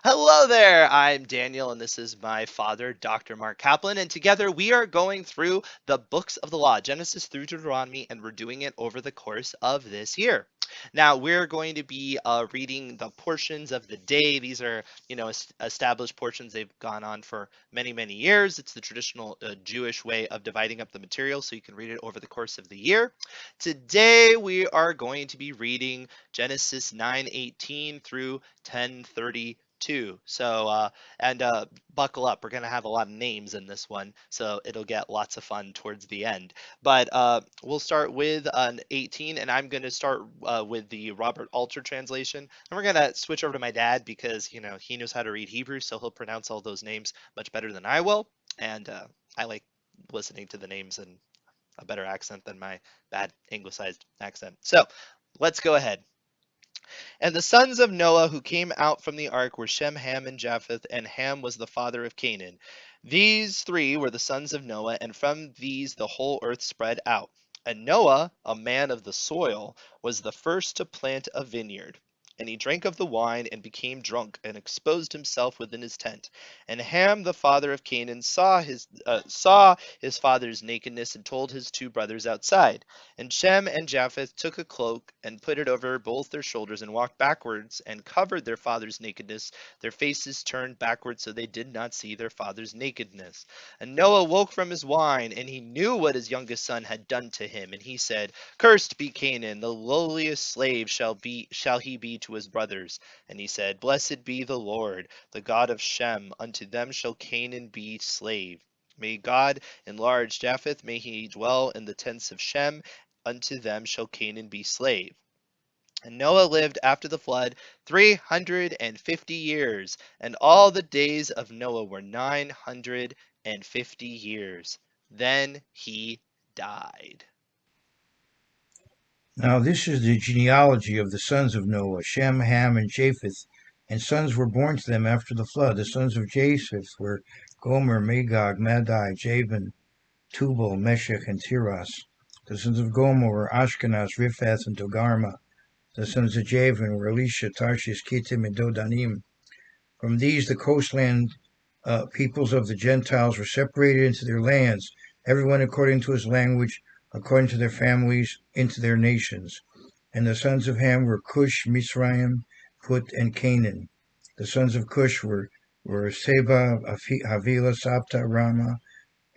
Hello there, I'm Daniel, and this is my father, Dr. Mark Kaplan, and together we are going through the books of the law, Genesis through Deuteronomy, and we're doing it over the course of this year. Now, we're going to be reading the portions of the day. These are, established portions. They've gone on for many, many years. It's the traditional Jewish way of dividing up the material, so you can read it over the course of the year. Today, we are going to be reading Genesis 9:18 through 10:32. And buckle up. We're going to have a lot of names in this one, so it'll get lots of fun towards the end. But we'll start with an 18, and I'm going to start with the Robert Alter translation. And we're going to switch over to my dad because, he knows how to read Hebrew, so he'll pronounce all those names much better than I will. And I like listening to the names in a better accent than my bad anglicized accent. So let's go ahead. And the sons of Noah who came out from the ark were Shem, Ham, and Japheth, and Ham was the father of Canaan. These three were the sons of Noah, and from these the whole earth spread out. And Noah, a man of the soil, was the first to plant a vineyard. And he drank of the wine and became drunk and exposed himself within his tent. And Ham, the father of Canaan, saw his father's nakedness and told his two brothers outside. And Shem and Japheth took a cloak and put it over both their shoulders and walked backwards and covered their father's nakedness, their faces turned backwards so they did not see their father's nakedness. And Noah woke from his wine, and he knew what his youngest son had done to him. And he said, Cursed be Canaan, the lowliest slave shall he be to his brothers. And he said, Blessed be the Lord, the God of Shem, unto them shall Canaan be slave. May God enlarge Japheth, may he dwell in the tents of Shem, unto them shall Canaan be slave. And Noah lived after the flood 350 years, and all the days of Noah were 950 years. Then he died. Now this is the genealogy of the sons of Noah, Shem, Ham, and Japheth, and sons were born to them after the flood. The sons of Japheth were Gomer, Magog, Madai, Javan, Tubal, Meshech, and Tiras. The sons of Gomer were Ashkenaz, Riphath, and Togarmah. The sons of Javan were Elisha, Tarshish, Kittim, and Dodanim. From these the coastland peoples of the Gentiles were separated into their lands, everyone according to his language, according to their families, into their nations. And the sons of Ham were Cush, Mizraim, Put, and Canaan. The sons of Cush were Seba, Havilah, Sabta, Rama,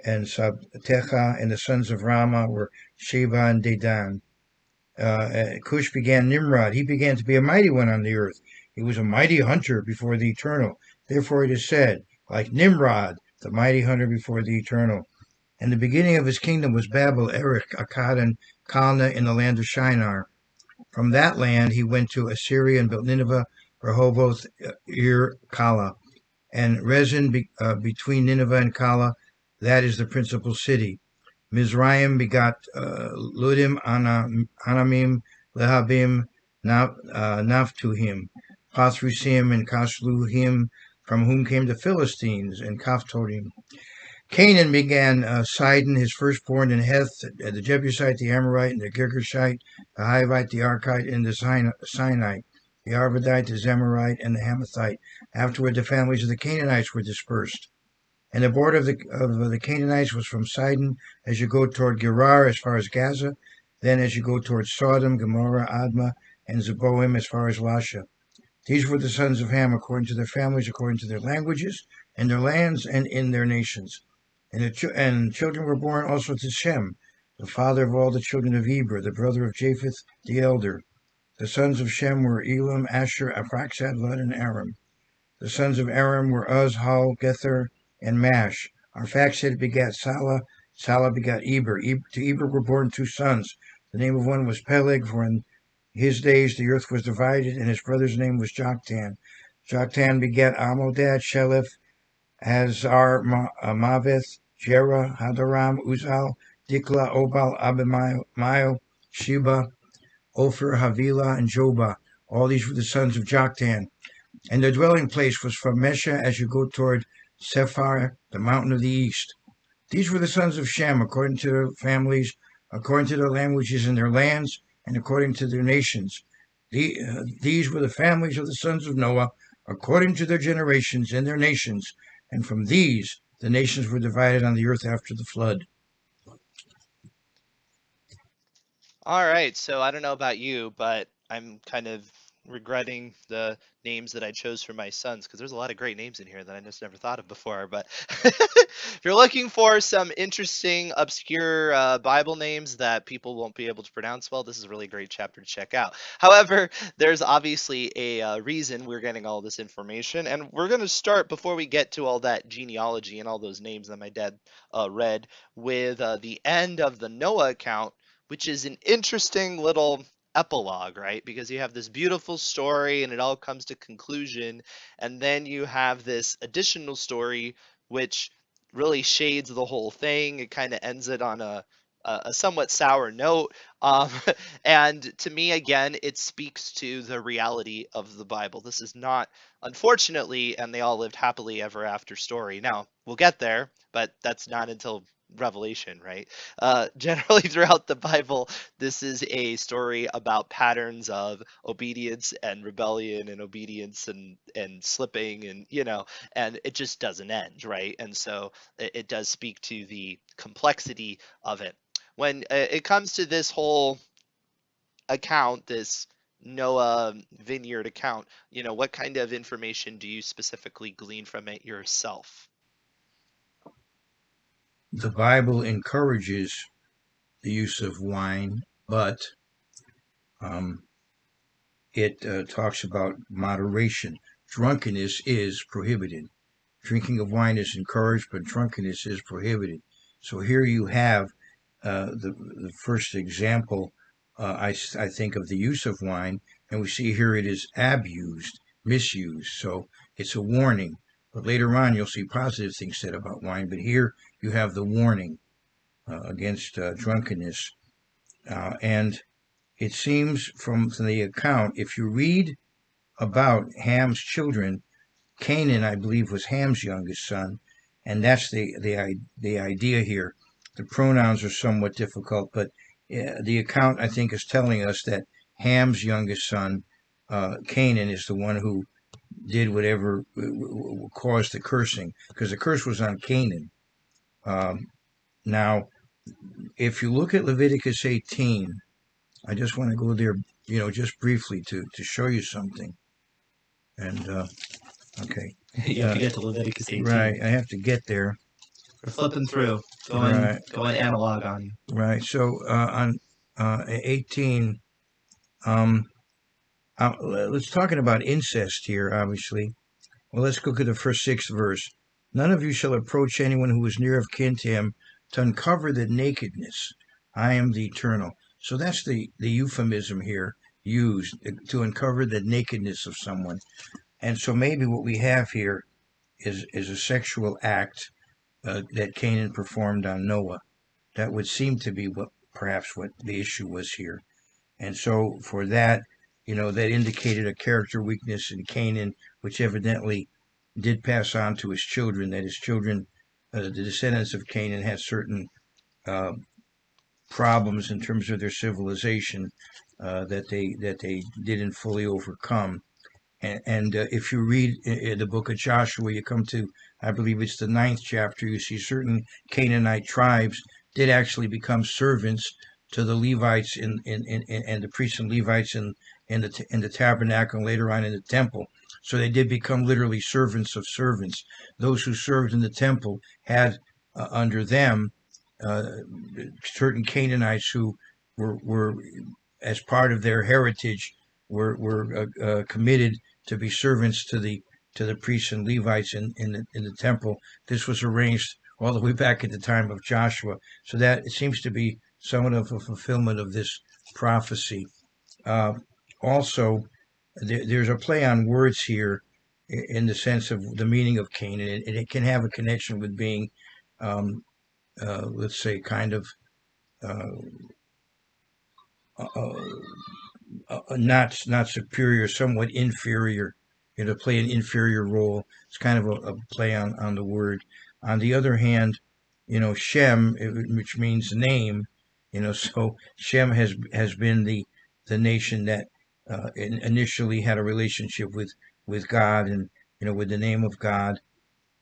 and Sabtecha, and the sons of Rama were Sheba and Dedan. Cush began Nimrod. He began to be a mighty one on the earth. He was a mighty hunter before the Eternal. Therefore it is said, like Nimrod, the mighty hunter before the Eternal. And the beginning of his kingdom was Babel, Erech, Akkad, and Calneh in the land of Shinar. From that land he went to Assyria and built Nineveh, Rehoboth, Ir, Kala, and Rezin between Nineveh and Kala. That is the principal city. Mizraim begot Ludim, Anamim, Lehabim, Naphtuhim, Pathrusim, and Kasluhim, from whom came the Philistines, and Kaphtorim. Canaan began Sidon, his firstborn, and Heth, the Jebusite, the Amorite, and the Girgashite, the Hivite, the Archite, and the Sinite, the Arvadite, the Zemarite, and the Hamathite. Afterward, the families of the Canaanites were dispersed. And the border of the Canaanites was from Sidon as you go toward Gerar as far as Gaza, then as you go toward Sodom, Gomorrah, Admah, and Zeboim as far as Lasha. These were the sons of Ham according to their families, according to their languages, and their lands, and in their nations. And children were born also to Shem, the father of all the children of Eber, the brother of Japheth the elder. The sons of Shem were Elam, Asher, Apraxad, Lud, and Aram. The sons of Aram were Uz, Hul, Gether, and Mash. Arphaxad begat Salah, Salah begat Eber. To Eber were born two sons. The name of one was Peleg, for in his days the earth was divided, and his brother's name was Joktan. Joktan begat Amodad, Sheleph, Hazar, Maveth, Jerah, Hadaram, Uzal, Dikla, Obal, Abimael, Sheba, Ophir, Havilah, and Jobah. All these were the sons of Joktan. And their dwelling place was from Mesha as you go toward Sephar, the mountain of the east. These were the sons of Shem, according to their families, according to their languages and their lands, and according to their nations. These were the families of the sons of Noah, according to their generations and their nations, and from these the nations were divided on the earth after the flood. All right, so I don't know about you, but I'm kind of regretting the names that I chose for my sons because there's a lot of great names in here that I just never thought of before. But if you're looking for some interesting, obscure Bible names that people won't be able to pronounce well, this is a really great chapter to check out. However, there's obviously a reason we're getting all this information, and we're going to start before we get to all that genealogy and all those names that my dad read with the end of the Noah account, which is an interesting little epilogue, right? Because you have this beautiful story and it all comes to conclusion, and then you have this additional story which really shades the whole thing. It kind of ends it on a somewhat sour note. Um, and to me, again, it speaks to the reality of the Bible. This is not, unfortunately, and they all lived happily ever after story. Now, we'll get there, but that's not until Revelation, right? Generally, throughout the Bible, this is a story about patterns of obedience and rebellion and obedience and slipping and and it just doesn't end, right? And so it does speak to the complexity of it. When it comes to this whole account, this Noah vineyard account, what kind of information do you specifically glean from it yourself? The Bible encourages the use of wine, but um, it talks about moderation. Drunkenness is prohibited. Drinking of wine is encouraged, but drunkenness is prohibited. So here you have the first example, I think, of the use of wine, and we see here it is abused, misused. So it's a warning. But later on, you'll see positive things said about wine. But here you have the warning against drunkenness. And it seems from the account, if you read about Ham's children, Canaan, I believe, was Ham's youngest son, and that's the idea here. The pronouns are somewhat difficult, but the account, I think, is telling us that Ham's youngest son, Canaan, is the one who did whatever caused the cursing, because the curse was on Canaan. Now, if you look at Leviticus 18, I just want to go there, just briefly to show you something. And okay, You have to get to Leviticus 18. right, I have to get there. We're flipping through, going analog on you. Right. So on 18, let's talking about incest here. Obviously, well, let's look at the first 6th verse. None of you shall approach anyone who is near of kin to him to uncover the nakedness. I am the eternal. So that's the euphemism here used to uncover the nakedness of someone. And so maybe what we have here is a sexual act that Canaan performed on Noah. That would seem to be perhaps what the issue was here. And so for that, that indicated a character weakness in Canaan, which evidently did pass on to his children, that his children, the descendants of Canaan, had certain problems in terms of their civilization that they didn't fully overcome. And if you read the book of Joshua, you come to, I believe it's the 9th chapter, you see certain Canaanite tribes did actually become servants to the Levites and the priests and Levites in the tabernacle and later on in the temple. So they did become literally servants of servants. Those who served in the temple had under them certain Canaanites who were as part of their heritage were committed to be servants to the priests and Levites in the temple. This was arranged all the way back at the time of Joshua. So that it seems to be somewhat of a fulfillment of this prophecy. Also, there's a play on words here in the sense of the meaning of Canaan, and it can have a connection with being, let's say, kind of not superior, somewhat inferior, play an inferior role. It's kind of a play on the word. On the other hand, Shem, which means name, so Shem has been the nation that initially had a relationship with with God and with the name of God.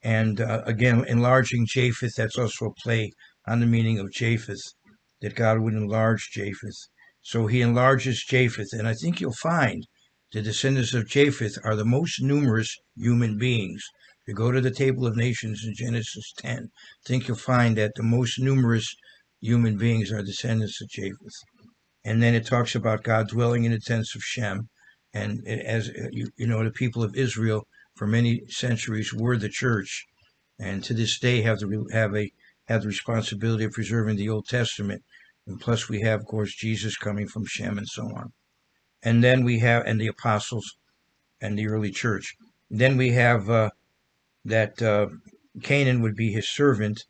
And again, enlarging Japheth, that's also a play on the meaning of Japheth, that God would enlarge Japheth. So he enlarges Japheth, and I think you'll find the descendants of Japheth are the most numerous human beings. If you go to the Table of Nations in Genesis 10, I think you'll find that the most numerous human beings are descendants of Japheth. And then it talks about God dwelling in the tents of Shem. And as the people of Israel for many centuries were the church, and to this day have the responsibility of preserving the Old Testament. And plus, we have, of course, Jesus coming from Shem and so on. And then we have the apostles and the early church. And then we have that Canaan would be his servant.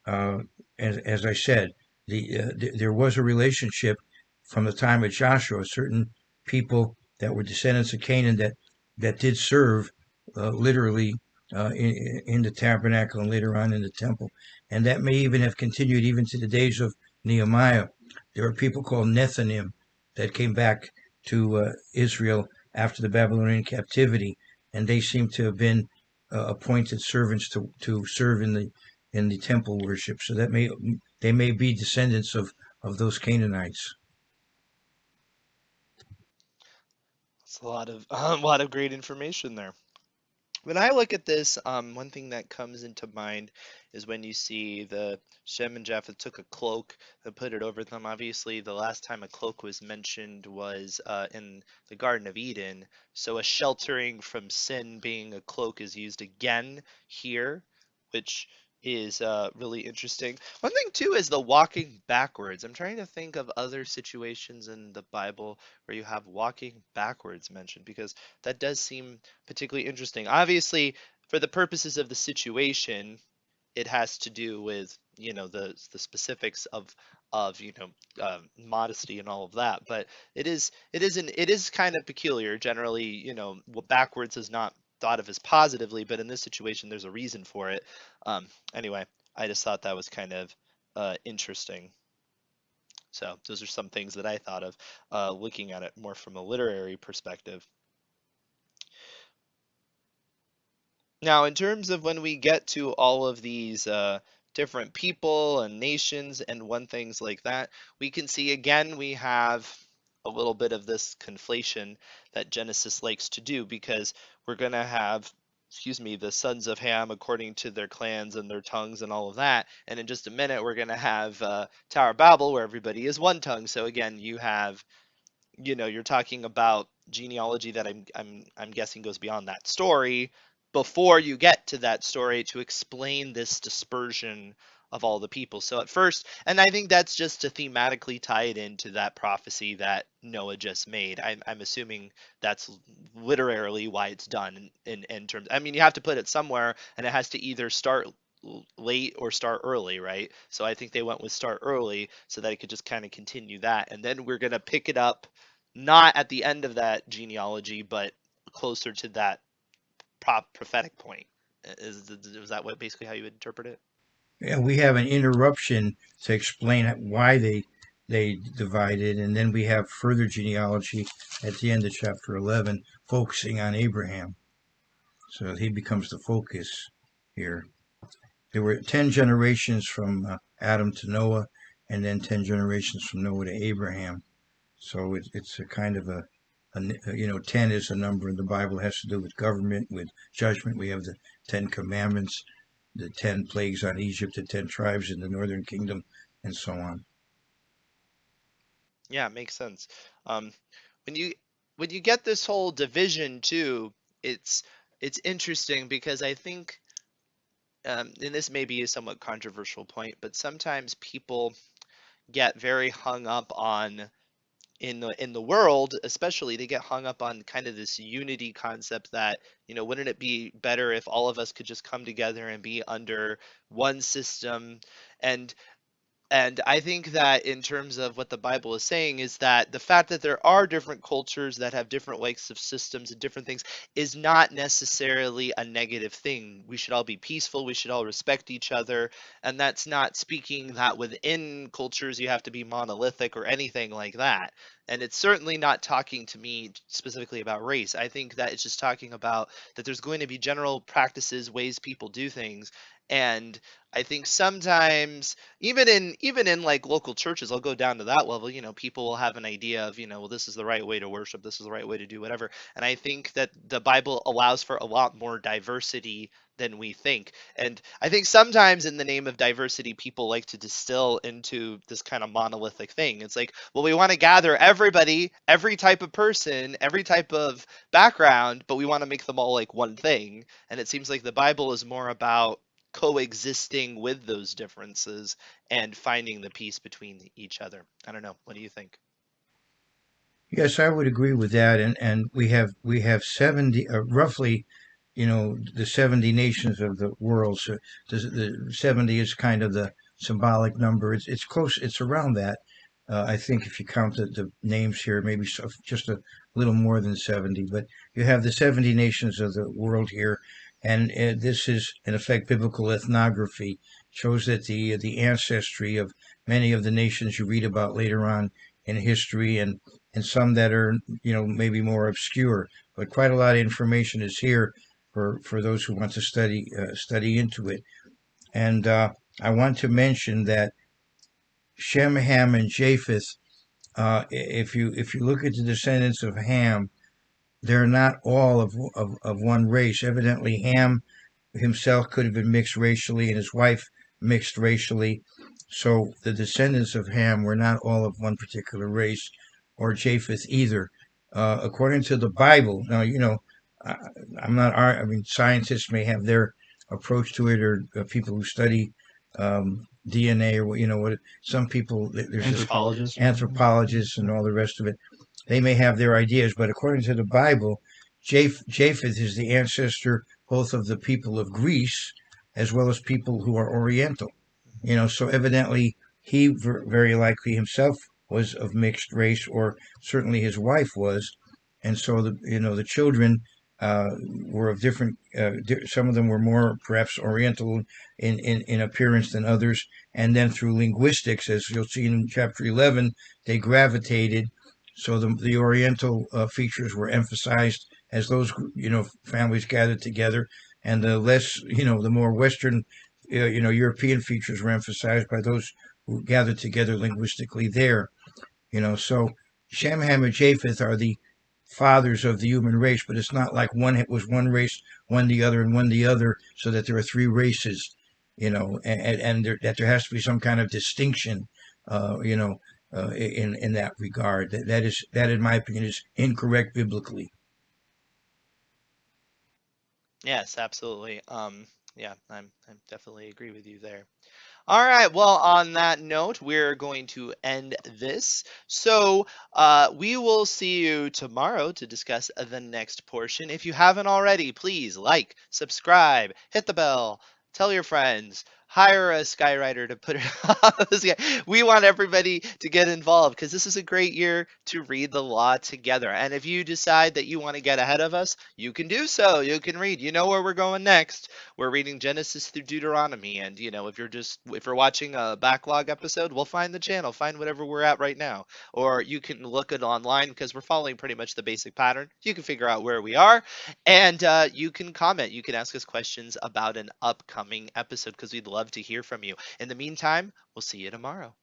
Uh, as I said, there was a relationship from the time of Joshua. Certain people that were descendants of Canaan that did serve literally in the tabernacle and later on in the temple, and that may even have continued even to the days of Nehemiah. There were people called Nethinim that came back to Israel after the Babylonian captivity, and they seem to have been appointed servants to serve in the temple worship. So they may be descendants of those Canaanites. It's a lot of a lot of great information there. When I look at this, one thing that comes into mind is when you see the Shem and Japheth took a cloak and put it over them. Obviously, the last time a cloak was mentioned was in the Garden of Eden. So a sheltering from sin being a cloak is used again here, which is really interesting. One thing too is the walking backwards. I'm trying to think of other situations in the Bible where you have walking backwards mentioned because that does seem particularly interesting. Obviously, for the purposes of the situation, it has to do with the specifics of modesty and all of that. But it is kind of peculiar. Generally, backwards is not thought of as positively, but in this situation, there's a reason for it. Anyway, I just thought that was kind of interesting. So those are some things that I thought of looking at it more from a literary perspective. Now, in terms of when we get to all of these different people and nations and one things like that, we can see again we have a little bit of this conflation that Genesis likes to do because we're going to have, excuse me, the sons of Ham according to their clans and their tongues and all of that. And in just a minute, we're going to have Tower of Babel where everybody is one tongue. So again, you have you're talking about genealogy that I'm guessing goes beyond that story before you get to that story to explain this dispersion of all the people. So at first, and I think that's just to thematically tie it into that prophecy that Noah just made. I'm assuming that's literally why it's done in terms. I mean, you have to put it somewhere, and it has to either start late or start early, right? So I think they went with start early so that it could just kind of continue that, and then we're gonna pick it up not at the end of that genealogy, but closer to that prophetic point. Is that what basically how you would interpret it? Yeah, we have an interruption to explain why they divided, and then we have further genealogy at the end of chapter 11, focusing on Abraham. So he becomes the focus here. There were 10 generations from Adam to Noah, and then 10 generations from Noah to Abraham. So it's a kind of a 10 is a number in the Bible. It has to do with government, with judgment. We have the 10 commandments, the 10 plagues on Egypt, the 10 tribes in the northern kingdom, and so on. Yeah, it makes sense. Um, when you get this whole division too, it's it's interesting because I think, and this may be a somewhat controversial point, but sometimes people get very hung up on in the world, especially they get hung up on kind of this unity concept that wouldn't it be better if all of us could just come together and be under one system. And And I think that in terms of what the Bible is saying is that the fact that there are different cultures that have different likes of systems and different things is not necessarily a negative thing. We should all be peaceful, we should all respect each other, and that's not speaking that within cultures you have to be monolithic or anything like that. And it's certainly not talking to me specifically about race. I think that it's just talking about that there's going to be general practices, ways people do things, and I think sometimes even in like local churches, I'll go down to that level. People will have an idea of, well, this is the right way to worship, this is the right way to do whatever. And I think that the Bible allows for a lot more diversity than we think. And I think sometimes in the name of diversity, people like to distill into this kind of monolithic thing. It's like, well, we want to gather everybody, every type of person, every type of background, but we want to make them all like one thing. And it seems like the Bible is more about coexisting with those differences and finding the peace between each other. I don't know. What do you think? Yes, I would agree with that, and we have 70 roughly, the 70 nations of the world. So the 70 is kind of the symbolic number. It's close. It's around that. I think if you count the names here, maybe just a little more than 70. But you have the 70 nations of the world here, and this is in effect biblical ethnography. Shows that the ancestry of many of the nations you read about later on in history, and some that are maybe more obscure. But quite a lot of information is here for those who want to study into it. And I want to mention that Shem, Ham, and Japheth. If you look at the descendants of Ham, they're not all of one race. Evidently, Ham himself could have been mixed racially, and his wife mixed racially. So the descendants of Ham were not all of one particular race, or Japheth either. According to the Bible, now I, I'm not. I mean, scientists may have their approach to it, or people who study DNA, or what. Some people there's this Anthropologist. anthropologists and all the rest of it. They may have their ideas, but according to the Bible, Japheth is the ancestor both of the people of Greece as well as people who are Oriental. So evidently he very likely himself was of mixed race, or certainly his wife was, and so the children were of different. Some of them were more perhaps Oriental in appearance than others, and then through linguistics, as you'll see in chapter 11, they gravitated. So the Oriental features were emphasized as those families gathered together, and the less the more Western European features were emphasized by those who gathered together linguistically there. So Shem, Ham, and Japheth are the fathers of the human race, but it's not like one was one race, one the other, and one the other, so that there are three races. That there has to be some kind of distinction. In that regard, that in my opinion is incorrect biblically. Yes, absolutely. Yeah, I definitely agree with you there. All right. Well, on that note, we're going to end this. So we will see you tomorrow to discuss the next portion. If you haven't already, please like, subscribe, hit the bell, tell your friends. Hire a skywriter to put it on. We want everybody to get involved because this is a great year to read the law together. And if you decide that you want to get ahead of us, you can do so. You can read. You know where we're going next. We're reading Genesis through Deuteronomy, and if you're watching a backlog episode, we'll find the channel, find whatever we're at right now, or you can look it online because we're following pretty much the basic pattern. You can figure out where we are, and you can comment. You can ask us questions about an upcoming episode because we'd love to hear from you. In the meantime, we'll see you tomorrow.